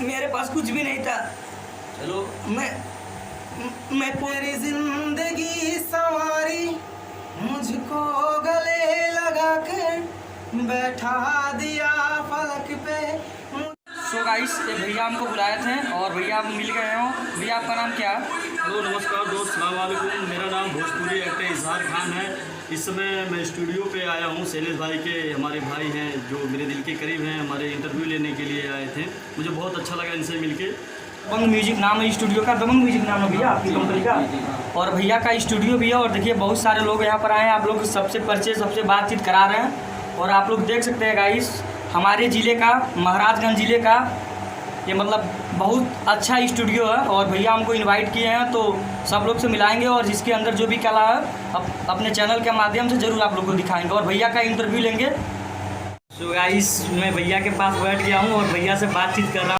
मेरे पास कुछ भी नहीं था। चलो मैं पूरी जिंदगी सवारी मुझको गले लगा कर बैठा दिया फलक पे। सो गाइस, ये भैया हमको बुलाए थे और भैया आप मिल गए हो। भैया आपका नाम क्या है? हेलो नमस्कार दोस्त, सलाम वालेकुम। मेरा नाम भोजपुरी एक्टर इजहार खान है। इस समय मैं स्टूडियो पे आया हूँ। शैलेश भाई के, हमारे भाई हैं जो मेरे दिल के करीब हैं, हमारे इंटरव्यू लेने के लिए आए थे। मुझे बहुत अच्छा लगा इनसे मिलके। दबंग म्यूजिक नाम है स्टूडियो का। दबंग म्यूजिक नाम है भैया आपकी कंपनी का, और भैया का स्टूडियो भी है। और देखिए बहुत सारे लोग यहाँ पर आए हैं, आप लोग सबसे परिचय, सबसे बातचीत करा रहे हैं। और आप लोग देख सकते हैं गाइस, हमारे ज़िले का, महाराजगंज ज़िले का ये मतलब बहुत अच्छा स्टूडियो है। और भैया हमको इनवाइट किए हैं तो सब लोग से मिलाएंगे और जिसके अंदर जो भी कला है अपने चैनल के माध्यम से ज़रूर आप लोग को दिखाएंगे और भैया का इंटरव्यू लेंगे। सो गाइस, मैं भैया के पास बैठ गया हूँ और भैया से बातचीत कर रहा हूँ।